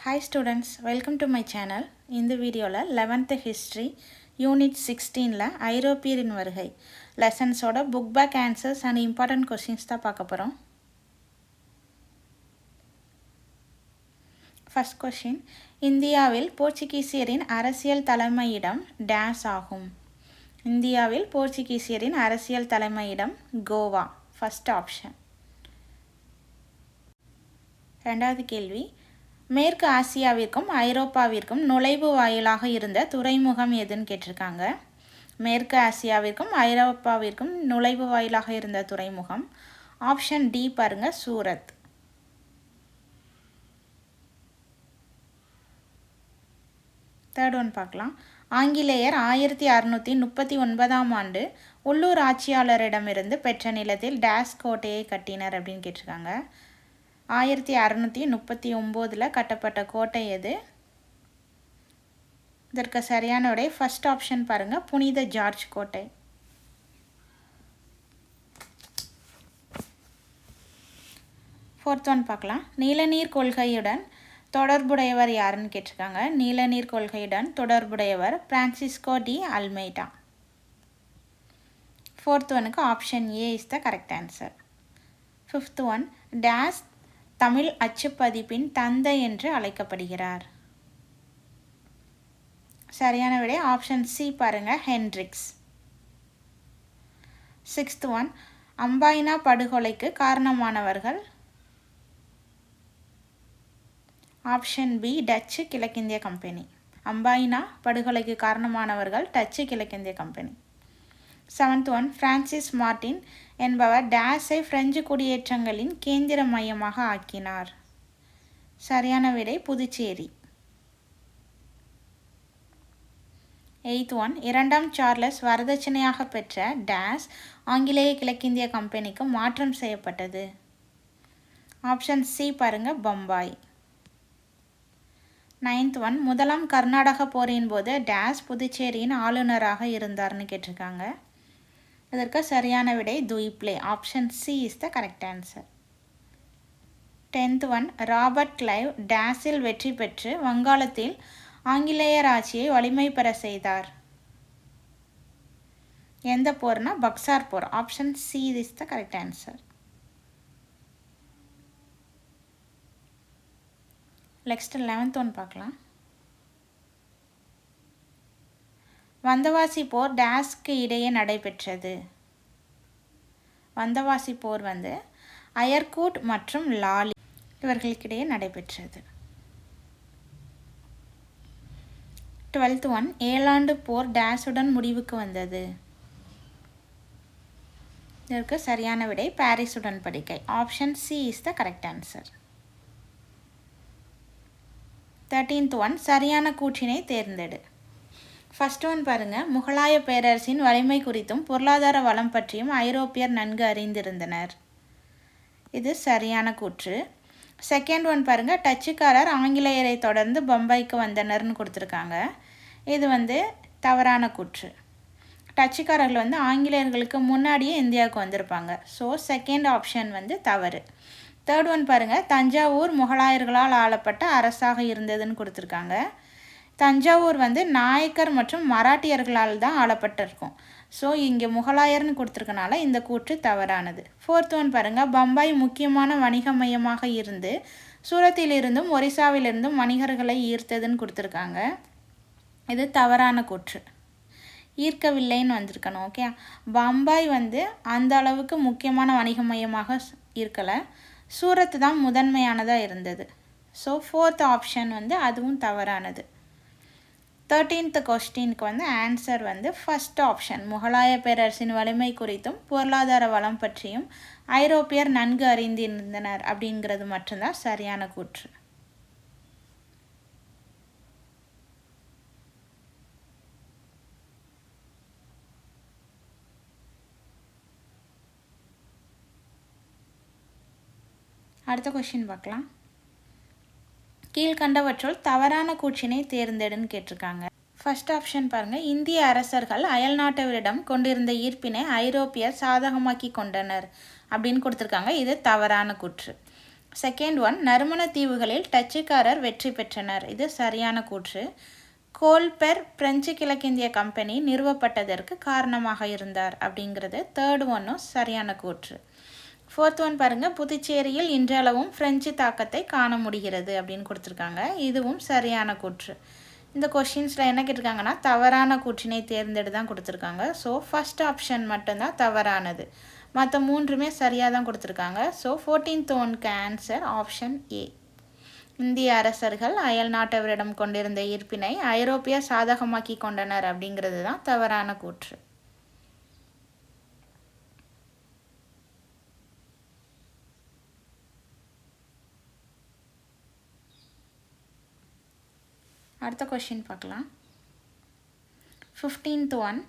Hi students, welcome to my channel. இந்த வீடியோல 11th history unit 16ல ஐரோப்பியரின் வருகை lessonsோட book back answers and important questions தான் பார்க்க போறோம். First question, இந்தியாவில் போர்ச்சுகீசியரின் அரசியல் தலைமையிடம் டேஸ் ஆகும். இந்தியாவில் போர்ச்சுகீசியரின் அரசியல் தலைமையிடம் கோவா. First option. இரண்டாவது கேள்வி, மேற்கு ஆசியாவிற்கும் ஐரோப்பாவிற்கும் நுழைவு வாயிலாக இருந்த துறைமுகம் எதுன்னு கேட்டிருக்காங்க. மேற்கு ஆசியாவிற்கும் ஐரோப்பாவிற்கும் நுழைவு வாயிலாக இருந்த துறைமுகம் ஆப்ஷன் டி பாருங்க, சூரத். தேர்ட் ஒன் பார்க்கலாம். ஆங்கிலேயர் 1639ஆம் ஆண்டு உள்ளூர் ஆட்சியாளரிடமிருந்து பெற்ற நிலத்தில் டேஸ் கோட்டையை கட்டினர் அப்படின்னு கேட்டிருக்காங்க. 1639 கட்டப்பட்ட கோட்டை எது? இதற்கு சரியான விடை ஃபர்ஸ்ட் ஆப்ஷன் பாருங்க, புனித ஜார்ஜ் கோட்டை. ஃபோர்த் ஒன் பார்க்கலாம். நீலநீர் கொள்கையுடன் தொடர்புடையவர் யாருன்னு கேட்டிருக்காங்க. நீலநீர் கொள்கையுடன் தொடர்புடையவர் பிரான்சிஸ்கோ டி அல்மெய்டா. ஃபோர்த் ஒனுக்கு option A is the correct answer. Fifth one, dash தமிழ் அச்சுப்பதிப்பின் தந்தை என்று அழைக்கப்படுகிறார். சரியான விடை ஆப்ஷன் சி பாருங்க, ஹென்ட்ரிக்ஸ். சிக்ஸ்த் ஒன், அம்பாயினா படுகொலைக்கு காரணமானவர்கள். ஆப்ஷன் பி, டச்சு கிழக்கிந்திய கம்பெனி. அம்பாயினா படுகொலைக்கு காரணமானவர்கள் டச்சு கிழக்கிந்திய company. Seventh one, Francis Martin என்பவர் டேஸை பிரெஞ்சு குடியேற்றங்களின் கேந்திர மையமாக ஆக்கினார். சரியான விடை புதுச்சேரி. எய்த் ஒன், இரண்டாம் சார்லஸ் வரதட்சணையாக பெற்ற டேஸ் ஆங்கிலேய கிழக்கிந்திய கம்பெனிக்கு மாற்றம் செய்யப்பட்டது. ஆப்ஷன் சி பாருங்க, பம்பாய். நைன்த் ஒன், முதலாம் கர்நாடக போரின் போது டேஸ் புதுச்சேரியின் ஆளுநராக இருந்தார்னு கேட்டிருக்காங்க. இதற்கு சரியான விடை Dupleix. Option C is the correct answer. Tenth one, Robert Clive டேஸில் வெற்றி பெற்று வங்காளத்தில் ஆங்கிலேயர் ஆட்சியை வலிமை பெற செய்தார். எந்த போர்னா பக்சார் போர். Option C is the correct answer. Next 11th one பார்க்கலாம். வந்தவாசி போர் டேஸ்க்கு இடையே நடைபெற்றது. வந்தவாசி போர் அயர்கூட் மற்றும் லாலி இவர்களுக்கிடையே நடைபெற்றது. 12th ஒன், ஏழாண்டு போர் டேஸுடன் முடிவுக்கு வந்தது. இதற்கு சரியான விடை பாரிஸ் உடன்படிக்கை. Option C is the correct answer. 13th one, சரியான கூற்றினை தேர்ந்தெடு. ஃபர்ஸ்ட் ஒன் பாருங்க, முகலாய பேரரசின் வலிமை குறித்தும் பொருளாதார வளம் பற்றியும் ஐரோப்பியர் நன்கு அறிந்திருந்தனர். இது சரியான கூற்று. செகண்ட் ஒன் பாருங்க, டச்சுக்காரர் ஆங்கிலேயரை தொடர்ந்து பம்பாய்க்கு வந்தனர்னு கொடுத்துருக்காங்க. இது தவறான கூற்று. டச்சுக்காரர்கள் ஆங்கிலேயர்களுக்கு முன்னாடியே இந்தியாவுக்கு வந்திருப்பாங்க. ஸோ செகண்ட் ஆப்ஷன் தவறு. தேர்ட் ஒன் பாருங்க, தஞ்சாவூர் முகலாயர்களால் ஆளப்பட்ட அரசாக இருந்ததுன்னு கொடுத்துருக்காங்க. தஞ்சாவூர் நாயக்கர் மற்றும் மராட்டியர்களால் தான் ஆளப்பட்டிருக்கும். ஸோ இங்கே முகலாயர்னு கொடுத்துருக்கனால இந்த கூற்று தவறானது. ஃபோர்த் ஒன் பாருங்கள், பம்பாய் முக்கியமான வணிக மையமாக இருந்து சூரத்திலிருந்தும் ஒரிசாவிலிருந்தும் வணிகர்களை ஈர்த்ததுன்னு கொடுத்துருக்காங்க. இது தவறான கூற்று. ஈர்க்கவில்லைன்னு வந்திருக்கணும். ஓகே, பம்பாய் அந்த அளவுக்கு முக்கியமான வணிக மையமாக இருக்கலை. சூரத் தான் முதன்மையானதாக இருந்தது. ஸோ ஃபோர்த் ஆப்ஷன் அதுவும் தவறானது. 13th கொஸ்டினுக்கு ஆன்சர் ஃபர்ஸ்ட் ஆப்ஷன், முகலாய பேரரசின் வலிமை குறித்தும் பொருளாதார வளம் பற்றியும் ஐரோப்பியர் நன்கு அறிந்திருந்தனர் அப்படிங்கிறது மட்டும்தான் சரியான கூற்று. அடுத்த கொஸ்டின் பார்க்கலாம். கீழ்கண்டவற்றுள் தவறான கூற்றினை தேர்ந்தெடுன்னு கேட்டிருக்காங்க. ஃபர்ஸ்ட் ஆப்ஷன் பாருங்கள், இந்திய அரசர்கள் அயல்நாட்டவரிடம் கொண்டிருந்த ஈர்ப்பினை ஐரோப்பியர் சாதகமாக்கி கொண்டனர் அப்படின்னு கொடுத்துருக்காங்க. இது தவறான கூற்று. செகண்ட் ஒன், நறுமண தீவுகளில் டச்சுக்காரர் வெற்றி பெற்றனர். இது சரியான கூற்று. கோல்பெர் பிரெஞ்சு கிழக்கிந்திய கம்பெனி நிறுவப்பட்டதற்கு காரணமாக இருந்தார் அப்படிங்கிறது தேர்ட் ஒன்னும் சரியான கூற்று. ஃபோர்த் ஒன் பாருங்கள், புதுச்சேரியில் இன்றளவும் பிரெஞ்சு தாக்கத்தை காண முடிகிறது அப்படின்னு கொடுத்துருக்காங்க. இதுவும் சரியான கூற்று. இந்த கொஷின்ஸில் என்ன கேட்டிருக்காங்கன்னா தவறான கூற்றினை தேர்ந்தெடு தான் கொடுத்துருக்காங்க. ஸோ ஃபஸ்ட் ஆப்ஷன் மட்டும்தான் தவறானது, மற்ற மூன்றுமே சரியாக தான் கொடுத்துருக்காங்க. ஸோ 14th ஒன்க்கு ஆன்சர் ஆப்ஷன் ஏ. இந்திய அரசர்கள் அயல் நாட்டவரிடம் கொண்டிருந்த ஈர்ப்பினை ஐரோப்பியர் சாதகமாக்கி கொண்டனர் அப்படிங்கிறது தான் தவறான கூற்று. அடுத்த கொஷின் பார்க்கலாம். 15th ஒன்,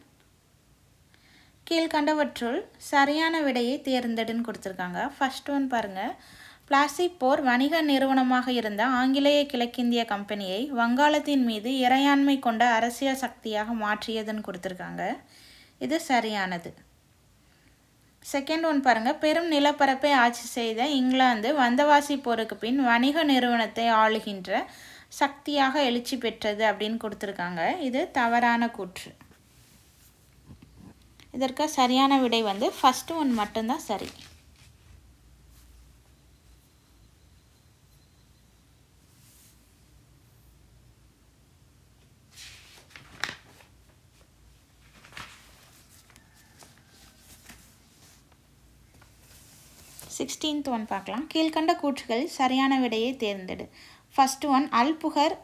கீழ்கண்டவற்றுள் சரியான விடையை தேர்ந்தெடுன்னு கொடுத்துருக்காங்க. ஃபர்ஸ்ட் ஒன் பாருங்கள், பிளாசிப் போர் வணிக நிறுவனமாக இருந்த ஆங்கிலேய கிழக்கிந்திய கம்பெனியை வங்காளத்தின் மீது இறையாண்மை கொண்ட அரசியல் சக்தியாக மாற்றியதுன்னு கொடுத்துருக்காங்க. இது சரியானது. செகண்ட் ஒன் பாருங்கள், பெரும் நிலப்பரப்பை ஆட்சி செய்த இங்கிலாந்து வந்தவாசி போருக்கு பின் வணிக நிறுவனத்தை ஆளுகின்ற சக்தியாக எழுச்சி பெற்றது அப்படின்னு கொடுத்துருக்காங்க. இது தவறான கூற்று. இதற்கு சரியான விடை வந்து ஃபர்ஸ்ட் ஒன் மட்டும்தான் சரி. சிக்ஸ்டீன்த் ஒன் பார்க்கலாம். கீழ்கண்ட கூற்றுகளில் சரியான விடையை தேர்ந்தெடு. ஃபர்ஸ்ட் ஒன், அல்புகர்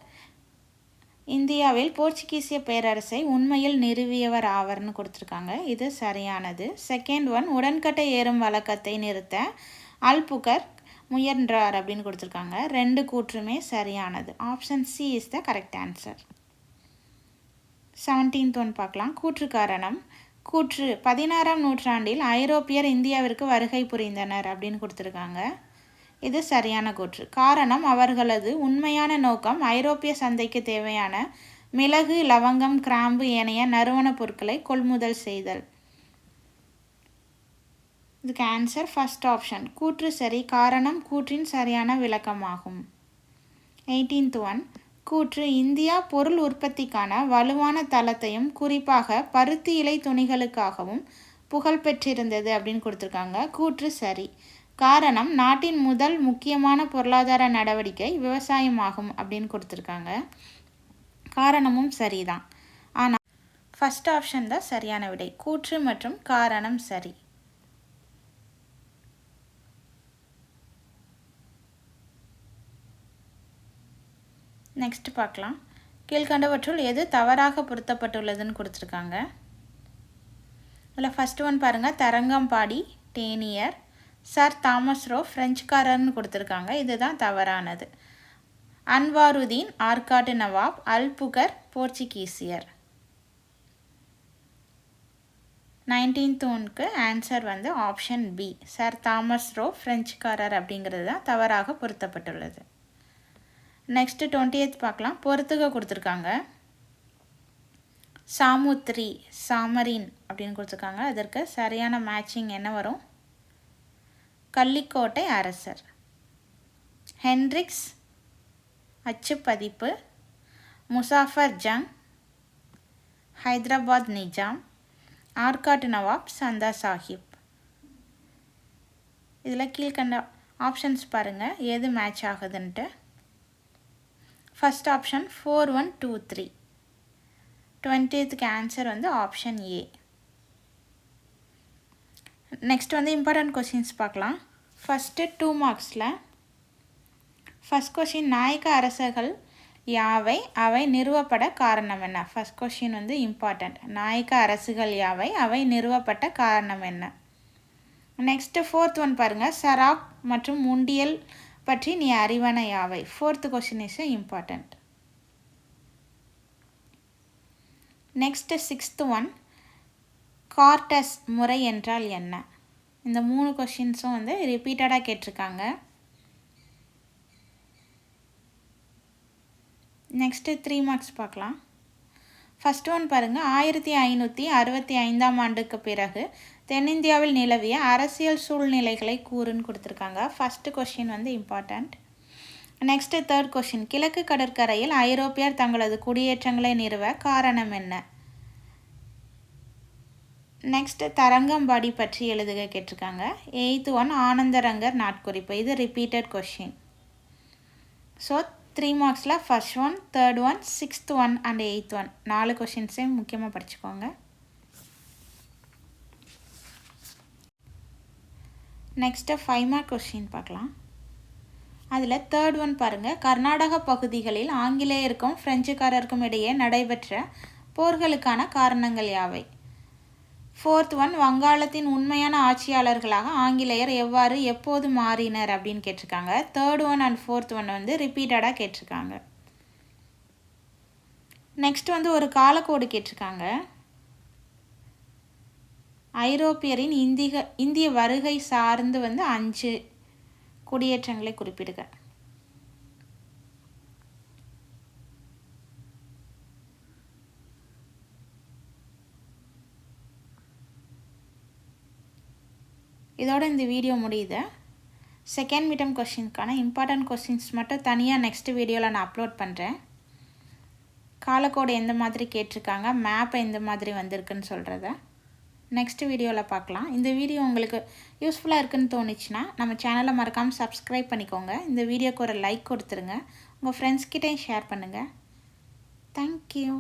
இந்தியாவில் போர்ச்சுகீசிய பேரரசை உண்மையில் நிறுவியவர் ஆவர்னு கொடுத்துருக்காங்க. இது சரியானது. செகண்ட் ஒன், உடன்கட்டை ஏறும் வழக்கத்தை நிறுத்த அல்புகர் முயன்றார் அப்படின்னு கொடுத்துருக்காங்க. ரெண்டு கூற்றுமே சரியானது. Option C is the correct answer. 17th one பார்க்கலாம். கூற்று காரணம். கூற்று, 16ஆம் நூற்றாண்டில் ஐரோப்பியர் இந்தியாவிற்கு வருகை புரிந்தனர் அப்படின்னு கொடுத்துருக்காங்க. இது சரியான கூற்று. காரணம், அவர்களது உண்மையான நோக்கம் ஐரோப்பிய சந்தைக்கு தேவையான மிளகு, லவங்கம், கிராம்பு ஏனைய நறுமணப் பொருட்களை கொள்முதல் செய்தல். இதுக்கு ஆன்சர் ஃபர்ஸ்ட் ஆப்ஷன். கூற்று சரி, காரணம் கூற்றின் சரியான விளக்கமாகும். 18th ஒன், கூற்று, இந்தியா பொருள் உற்பத்திக்கான வலுவான தளத்தையும் குறிப்பாக பருத்தி இலை துணிகளுக்காகவும் புகழ்பெற்றிருந்தது அப்படின்னு கொடுத்துருக்காங்க. கூற்று சரி. காரணம், நாட்டின் முதல் முக்கியமான பொருளாதார நடவடிக்கை விவசாயமாகும் அப்படின்னு கொடுத்துருக்காங்க. காரணமும் சரிதான், ஆனால் ஃபர்ஸ்ட் ஆப்ஷன் தான் சரியான விடை. கூற்று மற்றும் காரணம் சரி. நெக்ஸ்ட் பார்க்கலாம். கீழ்கண்டவற்றுள் எது தவறாக பொருத்தப்பட்டுள்ளதுன்னு கொடுத்துருக்காங்க. இதில் ஃபர்ஸ்ட் ஒன் பாருங்கள், தரங்கம்பாடி டேனியர், சர் தாமஸ் ரோ பிரெஞ்சுக்காரர்னு கொடுத்துருக்காங்க. இதுதான் தவறானது. அன்வாருதீன் ஆற்காட்டு நவாப், அல்புகர் போர்ச்சுகீசியர். 19th ஒன்க்கு ஆன்சர் வந்து option B, sir Thomas Roe பிரெஞ்சுக்காரர் அப்படிங்கிறது தான் தவறாக பொருத்தப்பட்டுள்ளது. நெக்ஸ்ட்டு 20th பார்க்கலாம். பொறுத்துக கொடுத்துருக்காங்க. சாமுத்ரி, சாமரின் அப்படின்னு கொடுத்துருக்காங்க. அதற்கு சரியான மேட்சிங் என்ன வரும்? கள்ளிக்கோட்டை அரசர். ஹென்ரிக்ஸ் அச்சுப்பதிப்பு, முசாஃபர் ஜங், ஹைதராபாத் நிஜாம், ஆற்காட்டு நவாப், சந்தா சாஹிப். இதில் கீழ்கண்ட ஆப்ஷன்ஸ் பாருங்கள் எது மேட்ச் ஆகுதுன்ட்டு. First option 4123. 20th ஆன்சர் வந்து ஆப்ஷன் ஏ. நெக்ஸ்ட் வந்து இம்பார்ட்டன்ட் கொஷின்ஸ் பார்க்கலாம். ஃபஸ்ட்டு 2 மார்க்ஸில் ஃபஸ்ட் கொஷின், நாயக்க அரசர்கள் யாவை, அவை நிறுவப்பட காரணம் என்ன? ஃபஸ்ட் கொஷின் வந்து இம்பார்ட்டண்ட். நாயக்க அரசுகள் யாவை, அவை நிறுவப்பட்ட காரணம் என்ன? நெக்ஸ்ட்டு 4th ஒன் பாருங்கள், சராப் மற்றும் உண்டியல் பற்றி நீ அறிவன யாவை? 4th question is important. Next 6th one, cards முறை என்றால் என்ன? இந்த 3 கொஷின்ஸும் வந்து ரிப்பீட்டடாக கேட்டிருக்காங்க. நெக்ஸ்ட்டு 3 மார்க்ஸ் பார்க்கலாம். ஃபஸ்ட் ஒன் பாருங்கள், 1565ஆம் ஆண்டுக்கு பிறகு தென்னிந்தியாவில் நிலவிய அரசியல் சூழ்நிலைகளை கூறுன்னு கொடுத்துருக்காங்க. ஃபஸ்ட்டு கொஷின் வந்து இம்பார்ட்டண்ட். நெக்ஸ்ட்டு தேர்ட் கொஷின், கிழக்கு கடற்கரையில் ஐரோப்பியர் தங்களது குடியேற்றங்களை நிறுவ காரணம் என்ன? நெக்ஸ்ட்டு தரங்கம்பாடி பற்றி எழுதுக கேட்டிருக்காங்க. 8th ஒன் ஆனந்தரங்கர் நாட்குறிப்பு. இது ரிப்பீட்டட் கொஷின். ஸோ 3 மார்க்ஸில் first one, third one, 6th one and 8th one 4 கொஷின்ஸையும் முக்கியமாக படிச்சுக்கோங்க. நெக்ஸ்ட்டு 5 மார்க் கொஷின் பார்க்கலாம். அதில் தேர்ட் ஒன் பாருங்கள். கர்நாடக பகுதிகளில் ஆங்கிலேயருக்கும் பிரெஞ்சுக்காரருக்கும் இடையே நடைபெற்ற போர்களுக்கான காரணங்கள் யாவை? 4th ஒன், வங்காளத்தின் உண்மையான ஆட்சியாளர்களாக ஆங்கிலேயர் எவ்வாறு எப்போது மாறினர் அப்படின்னு கேட்டிருக்காங்க. Third one and 4th one வந்து ரிப்பீட்டடாக கேட்டிருக்காங்க. நெக்ஸ்ட் வந்து ஒரு காலக்கோடு கேட்டிருக்காங்க. ஐரோப்பியரின் இந்திய வருகை சார்ந்து வந்து 5 குடியேற்றங்களை குறிப்பிடுக. இதோட இந்த வீடியோ முடியுது. செகண்ட் மிட்டம் கொஷினுக்கான இம்பார்ட்டன்ட் கொஷின்ஸ் மட்டும் தனியாக நெக்ஸ்ட் வீடியோவில் நான் அப்லோட் பண்ணுறேன். காலக்கோடு எந்த மாதிரி கேட்டிருக்காங்க, மேப் எந்த மாதிரி வந்திருக்குன்னு சொல்கிறத நெக்ஸ்ட் வீடியோவில் பார்க்கலாம். இந்த வீடியோ உங்களுக்கு யூஸ்ஃபுல்லாக இருக்குன்னு தோணுச்சுன்னா நம்ம சேனலை மறக்காமல் சப்ஸ்கிரைப் பண்ணிக்கோங்க. இந்த வீடியோக்கு ஒரு லைக் கொடுத்துருங்க. உங்கள் ஃப்ரெண்ட்ஸ்கிட்டையும் ஷேர் பண்ணுங்கள். தேங்க்யூ.